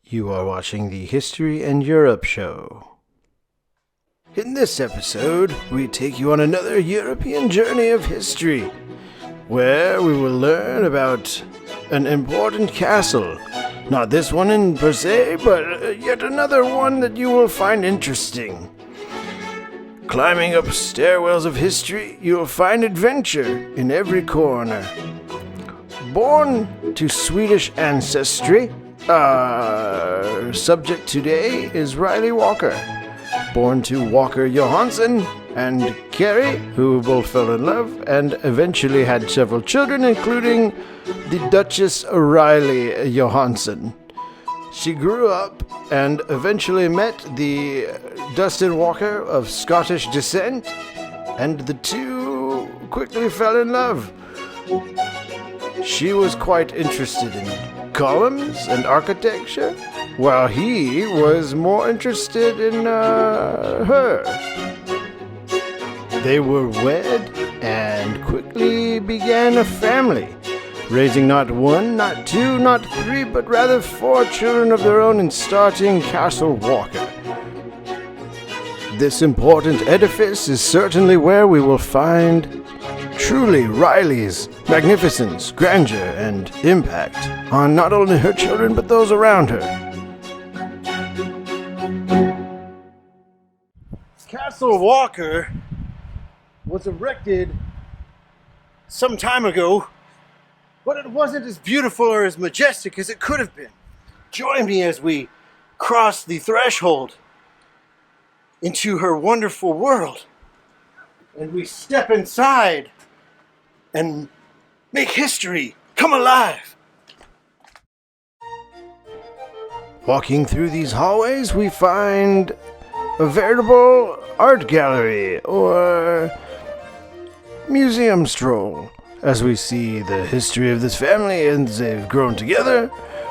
You are watching the History and Europe show. In this episode, we take you on another European journey of history, where we will learn about an important castle. Not this one in per se, but yet another one that you will find interesting. Climbing up stairwells of history, you will find adventure in every corner. Born to Swedish ancestry, our subject today is Riley Walker. Born to Walker Johansson and Carrie, who both fell in love and eventually had several children, including the Duchess Riley Johansson. She grew up and eventually met the Dustin Walker of Scottish descent, and the two quickly fell in love. She was quite interested in columns and architecture, while he was more interested in her. They were wed and quickly began a family, raising not one, not two, not three, but rather 4 children of their own and starting Castle Walker. This important edifice is certainly where we will find truly Riley's magnificence, grandeur, and impact on not only her children but those around her. Castle Walker was erected some time ago, but it wasn't as beautiful or as majestic as it could have been. Join me as we cross the threshold into her wonderful world, and we step inside and make history come alive. Walking through these hallways, we find a veritable art gallery or museum stroll. As we see the history of this family and they've grown together,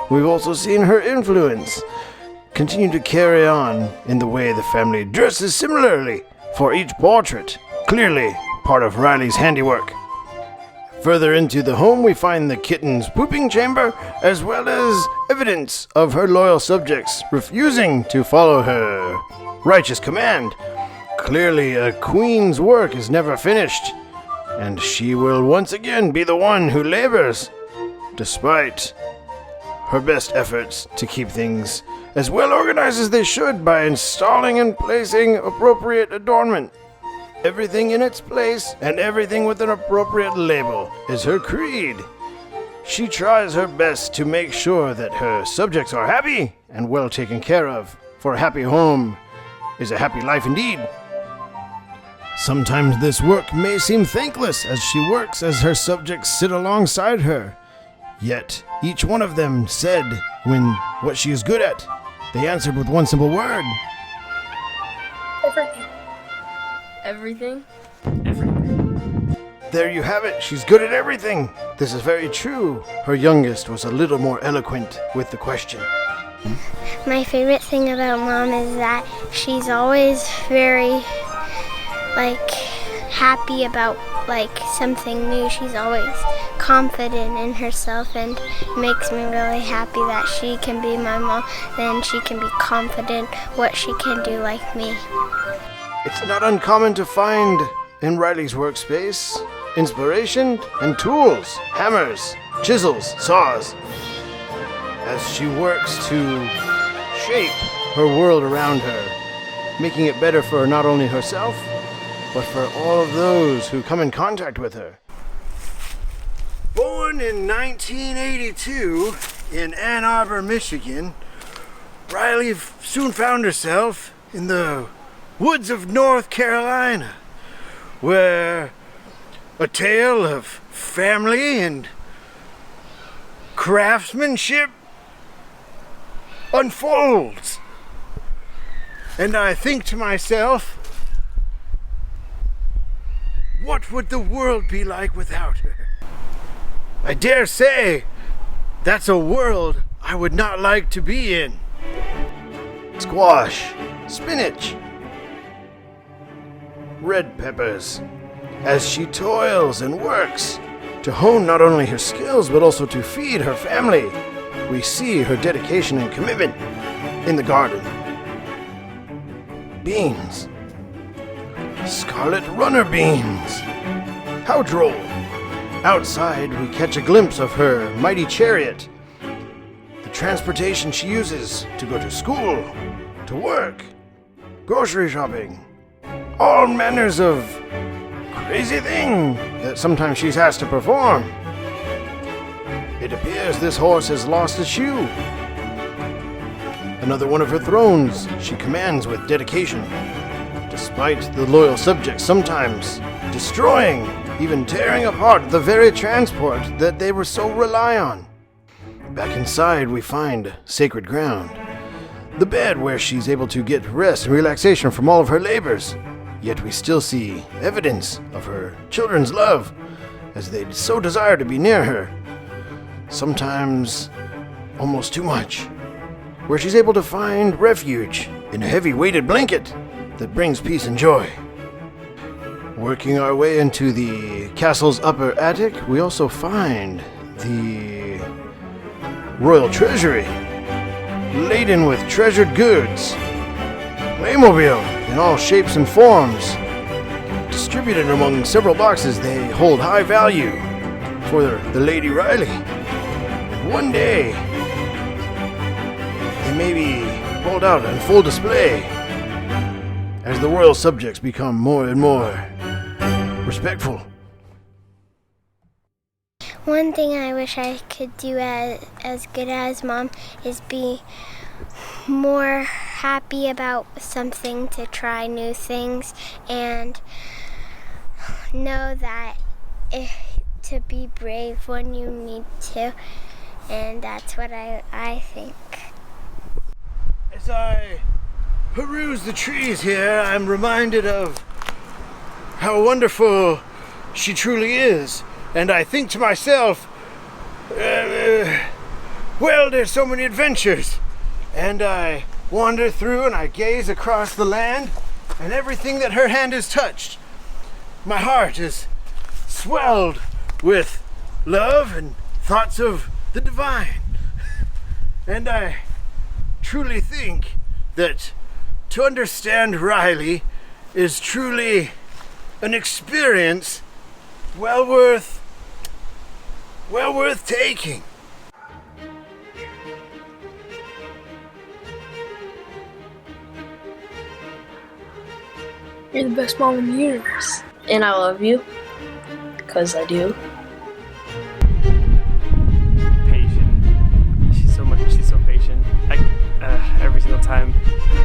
we've also seen her influence continue to carry on in the way the family dresses similarly for each portrait, clearly part of Riley's handiwork. Further into the home, we find the kitten's pooping chamber, as well as evidence of her loyal subjects refusing to follow her righteous command. Clearly, a queen's work is never finished, and she will once again be the one who labors, despite her best efforts to keep things as well organized as they should by installing and placing appropriate adornment. Everything in its place and everything with an appropriate label is her creed. She tries her best to make sure that her subjects are happy and well taken care of, for a happy home is a happy life indeed. Sometimes this work may seem thankless as she works as her subjects sit alongside her. Yet each one of them said when what she is good at, they answered with one simple word. Everything. There you have it. She's good at everything. This is very true. Her youngest was a little more eloquent with the question. My favorite thing about Mom is that she's always very, happy about, something new. She's always confident in herself and makes me really happy that she can be my mom and she can be confident what she can do like me. It's not uncommon to find in Riley's workspace inspiration and tools, hammers, chisels, saws, as she works to shape her world around her, making it better for not only herself, but for all of those who come in contact with her. Born in 1982 in Ann Arbor, Michigan, Riley soon found herself in the woods of North Carolina, where a tale of family and craftsmanship unfolds. And I think to myself, what would the world be like without her? I dare say that's a world I would not like to be in. Squash, spinach, red peppers, as she toils and works to hone not only her skills but also to feed her family we see her dedication and commitment in the garden. Beans. Scarlet runner beans. How droll. Outside, we catch a glimpse of her mighty chariot. The transportation she uses to go to school, to work, grocery shopping, all manners of crazy thing that sometimes she's asked to perform. It appears this horse has lost a shoe. Another one of her thrones she commands with dedication, despite the loyal subjects sometimes destroying, even tearing apart the very transport that they were so rely on. Back inside we find sacred ground, the bed where she's able to get rest and relaxation from all of her labors. Yet we still see evidence of her children's love, as they so desire to be near her. Sometimes almost too much, where she's able to find refuge in a heavy weighted blanket that brings peace and joy. Working our way into the castle's upper attic, we also find the royal treasury, laden with treasured goods, Playmobil in all shapes and forms. Distributed among several boxes, they hold high value for the Lady Riley. One day, they may be pulled out on full display as the royal subjects become more and more respectful. One thing I wish I could do as good as Mom is be more happy about something, to try new things, and know that to be brave when you need to, and that's what I think. As I peruse the trees here, I'm reminded of how wonderful she truly is, and I think to myself, well, there's so many adventures, and I wander through and I gaze across the land and everything that her hand has touched. My heart is swelled with love and thoughts of the divine, and I truly think that to understand Riley is truly an experience well worth taking. You're the best mom in the universe. And I love you, because I do. Patient. She's so patient. Every single time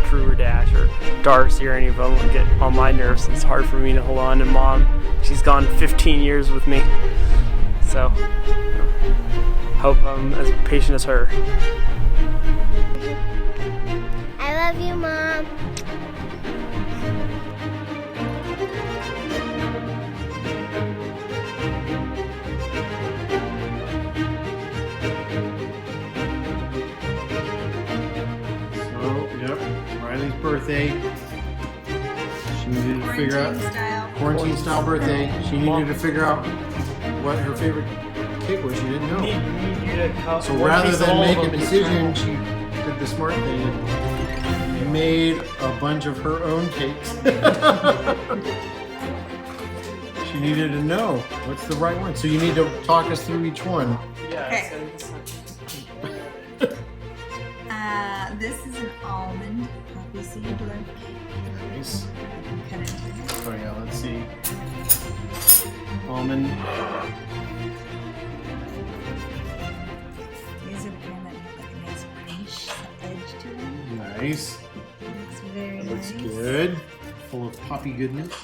Prue or Dash or Darcy or any of them would get on my nerves, it's hard for me to hold on. And Mom, she's gone 15 years with me. So, hope I'm as patient as her. I love you, Mom. Riley's birthday. She needed to figure out quarantine style birthday. She needed to figure out what her favorite cake was. She didn't know. So rather than make a decision, she did the smart thing and made a bunch of her own cakes. She needed to know what's the right one. So you need to talk us through each one. Okay. This is an almond poppy seed loaf cake. Nice. Kind of. Oh yeah, let's see. Almond. These are kind of like a nice niche edge to them. Nice. Looks very Looks nice. good. Full of poppy goodness.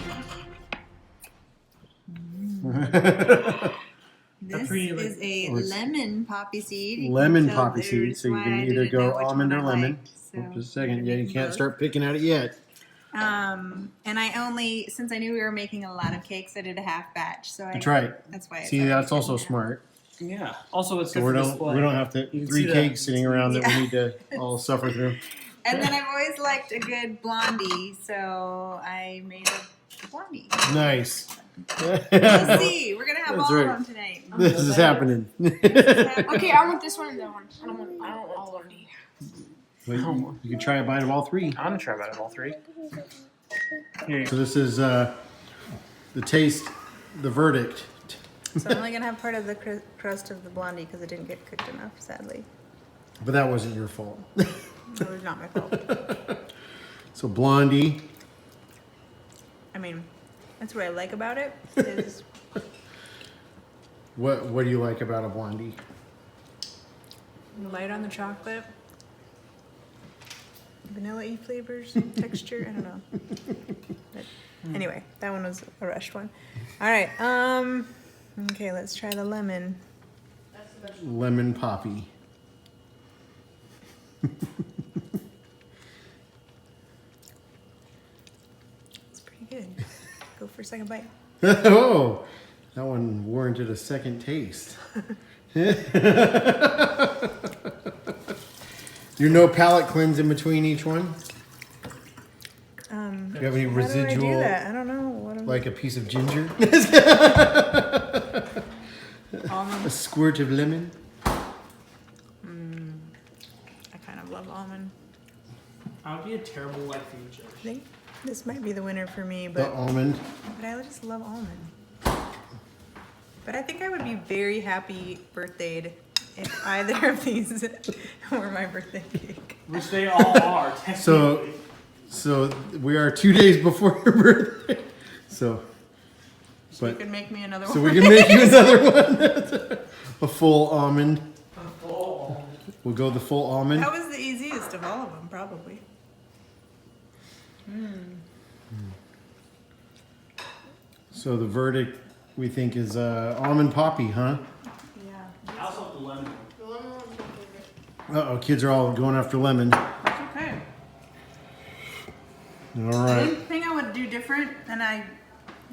This is a lemon poppy seed. Lemon So poppy seed, there's so you why I can either didn't know go which almond one or I lemon. liked, so Just a second. Yeah, you making can't both. start picking at it yet. And since I knew we were making a lot of cakes, I did a half batch. So That's right. That's why. I See, thought that's we also couldn't have- smart. Yeah. Also, it's So good we for don't display. we don't have to You can 3 see that. cakes sitting around that Yeah. we need to all suffer through. And then I've always liked a good blondie, so I made a blondie. Nice. We'll see. We're gonna have That's all right. of them tonight. This is happening. Okay, I want this one and that one. I don't want all of these. Well, you can try a bite of all three. I'm gonna try about all three. Here, So this is the taste, the verdict. So I'm only gonna have part of the crust of the blondie because it didn't get cooked enough, sadly. But that wasn't your fault. It was not my fault. So blondie. I mean, that's what I like about it. Is What do you like about a blondie? light on the chocolate, vanilla-y flavors, texture. I don't know. But anyway, that one was a rushed one. All right. Okay, let's try the lemon. Lemon poppy. It's pretty good. Go for a second bite. Oh, that one warranted a second taste. You no palate cleanse in between each one? Do you have any How do I residual, do that? I don't know. What am like a piece of ginger? almond? A squirt of lemon? I kind of love almond. I would be a terrible wife for you, Josh. I think this might be the winner for me, The but almond? I just love almond. But I think I would be very happy birthdayed if either of these were my birthday cake. Which they all are. So we are 2 days before your birthday. So, You could make me another so one. we can make you another one. A full almond. We'll go the full almond. That was the easiest of all of them, probably. So the verdict we think is almond poppy, huh? Yeah. I also like the lemon. Uh-oh, kids are all going after lemon. All That's okay. right. One thing I would do different, and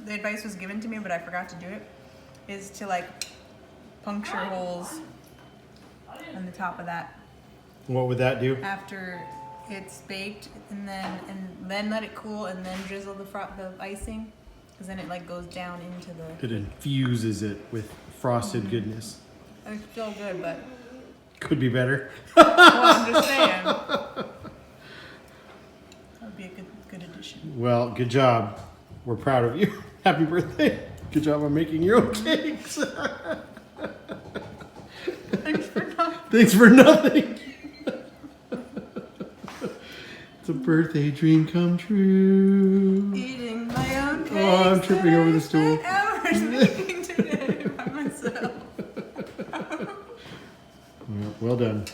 the advice was given to me, but I forgot to do it, is to like puncture holes on the top of that What would that do? after it's baked, and then let it cool, and then drizzle the icing, because then it like goes down into the. It infuses it with frosted goodness. It's still good, but Could be better. well, I'm just saying. That would be a good addition. Well, good job. We're proud of you. Happy birthday. Good job on making your own cakes. Thanks for coming. Thanks for nothing. It's a birthday dream come true. Eating my own cakes. Oh, I'm tripping that over the I stool. spent hours making today by myself. Well done.